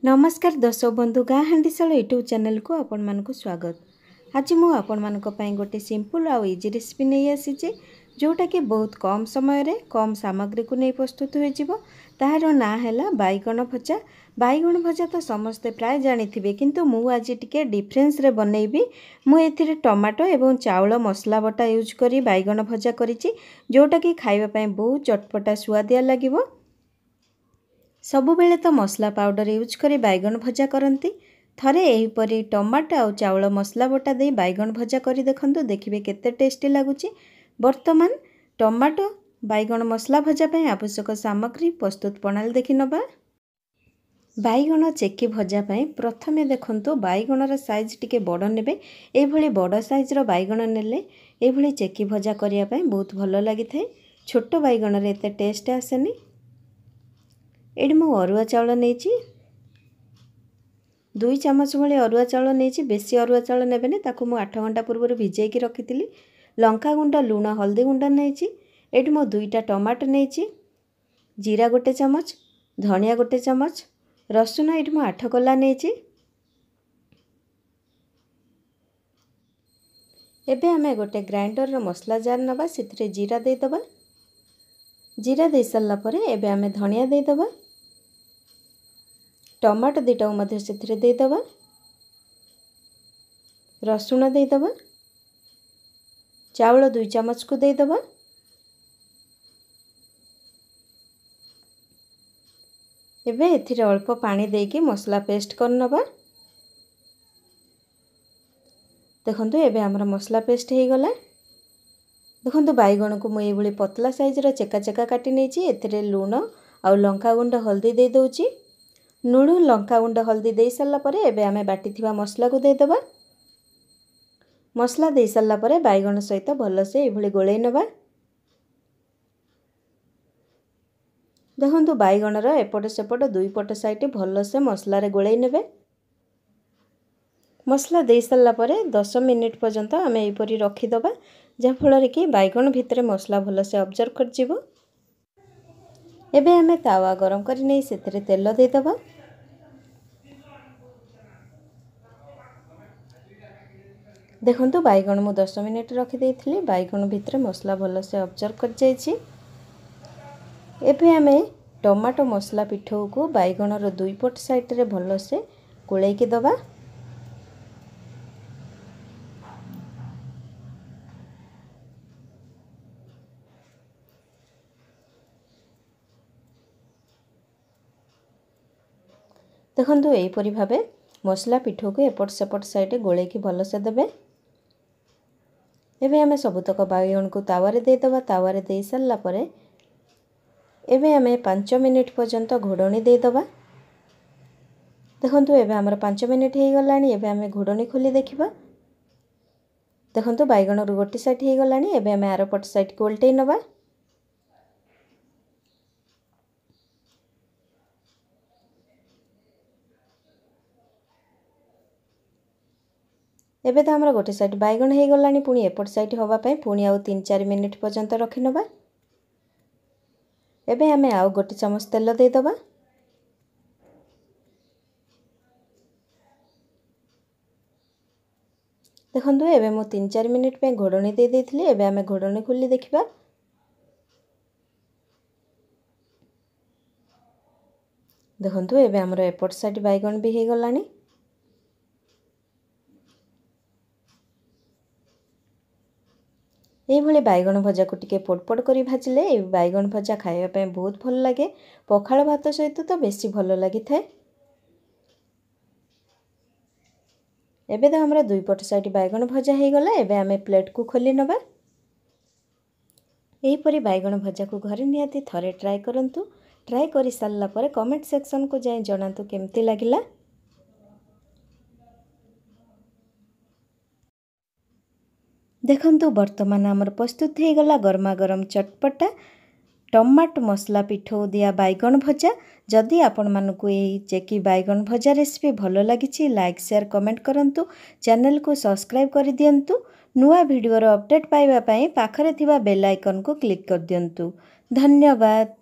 नमस्कार दर्शक बंधु गाँ हांडीशाला यूट्यूब चैनल को आपण मानक स्वागत। आज मु आपण मानक पई गोटे सिंपल आउ इजी रेसिपी नहीं आसी जोटा कि बहुत कम समय रे कम सामग्री को नहीं प्रस्तुत हो जिवो। ताहार ना हैला बैगन भजा। बैगन भजा तो समस्ते प्राय जानिथिबे, किंतु मु आज टिके डिफरेंस रे बनैबी। मु एथिरे टमाटो एवं चाउल मसला बटा यूज करी बैगन भजा करिछि, जोटा कि खाइबा पई बहुत चटपटा सुआदिया लागिवो। सबु बेले तो मसला पाउडर यूज करी बैगन भजा करती, थरे एहीपरि टमाटो आउ चाउल मसला बटा दे बैगन भजा करी देखंतु, देखिबे केते टेस्टी लागुची। वर्तमान टमाटो बैगन मसला भजा पई आवश्यक सामग्री प्रस्तुत प्रणाली देखि नबा। बैगन चेकी भजा पई प्रथमे देखंतु बैगनर साइज टिके बड़ नेबे। एई भली बड़ साइज रो बैगन नेले एई भली चेकी भजा करिया पई बहुत भलो लागि थाए। छोटो बैगन रे एते टेस्ट आसेनी। एडी मु अरुआ चाउल नेछि 2 चामच भली अरुआ चाउल नेछि। बेसी अरुआ चाउल नेबेनी, ताकू मु 8 घंटा पूर्व भिजाई की रखितिली। लंका गुंडा लूण हल्दी गुंडा नेछि। एडी मु 2टा टमाटो नेछि, जीरा 1 चामच, धनिया 1 चामच, रसुन एडी मु 8 कला नेछि। एबे हमें गोटे ग्राइंडर रो मसला जार नबा, सेथिरे जीरा दे दबा। जीरा दे सारला परे एबे हमें धनिया दे दबा। टमाटो दुटा मध्य सेथिरे दे दबा। रसुन दे दबा। चाउल 2 चामच को दे दबा। एबे एथिरे अल्प पानी देकी मसला पेस्ट कर नबा। देखंतु एबे हमरा मसला पेस्ट हे गला। देखंतु बैगन को मुई एभली पतला साइज रो चेका चेका काटी नेछि। एथिरे लूण आउ लंका गुंड हल्दी दे दोछि। लूण लंका गुंड हल्दी दे सारला परे एबे हमें बाटी थिबा मसला को दे दबा। मसला दे सारला परे बैगन सहित भलो से एभली गोळै नबा। देखंतु बैगन रो एपट सेपट दुई पट साइड भलो से मसला रे गोळै नेबे। मसला दे सारला परे 10 मिनिट पर्यंत हमें एपरी रखी दबा, जा फल कि बैगन भितर मसला भलो से ऑब्जर्व कर जिवो। एबे हमें तावा गरम करी नै सेथिरे तेल दे दबा। देखंतु बैगन मु 10 मिनिट रखी देइथिली, बैगन भितर मसला भलो से ऑब्जर्व कर जाइछि। एबे हमें टमाटो मसला पिठौ को बैगन रो दुई पट साइड रे भलो से गोळै के दबा। देखंतु एहीपरि भाबे मसला पिठौ को एपट सेपट साइड गोळे की भलो से देबे। एबे हमें सबुतक बैगन को तावारे दे दबा। तावारे दे सारला परे एबे हमें 5 मिनिट पर्यंत घोडणी दे दबा। देखंतु एबे हमर 5 मिनिट हे गलानी। एबे हमें घोडणी खोली देखिबा। देखंतु बैगन रो गोटी साइड हे गलानी। एबे हमें आरो पट साइड को उल्टै नबा। एबे तो हमरा गोटे साइड बैगन हे गलानी, पुनी एपट साइड हवा पई पुनी आउ 3-4 मिनिट पर्यंत रखि नबा। एबे हमें आउ गोटे चमच तेल दे दबा। देखंतु एबे मु 3-4 मिनिट पे घोडणी दे देथिली। एबे हमें घोडणी खोली देखिबा। देखंतु एबे हमरा एपट साइड बैगन भी हे गलानी। एही भली बैगन भजा को टिके पोडपोड करी भाजिले ए बैगन भजा खाइबा पई बहुत भल लागे। पखाळ भात सहित तो बेसी भलो लागि थाए। एबे तो हमरा दुई पट साइड बैगन भजा हे गला। एबे हमें प्लेट को खोली नबा। एही परी बैगन भजा को घरे नियाती थरे ट्राई करंतु। ट्राई करी सारला परे कमेंट सेक्शन को जाई जणातु केमती लागिला। देखंतु वर्तमान आमर प्रस्तुत हे गला गरमा गरम चटपटा टमाटो मसला पिठौ दिया बैगन भजा। जदि आपण मानकु एही चेकी बैगन भजा रेसिपी भलो लागिछि, लाइक शेयर कमेंट करंतु। चैनल को सब्सक्राइब करि दियंतु। नुआ वीडियो रो अपडेट पाइबा पई पाखरे थिबा बेल आइकन को क्लिक कर दियंतु। धन्यवाद।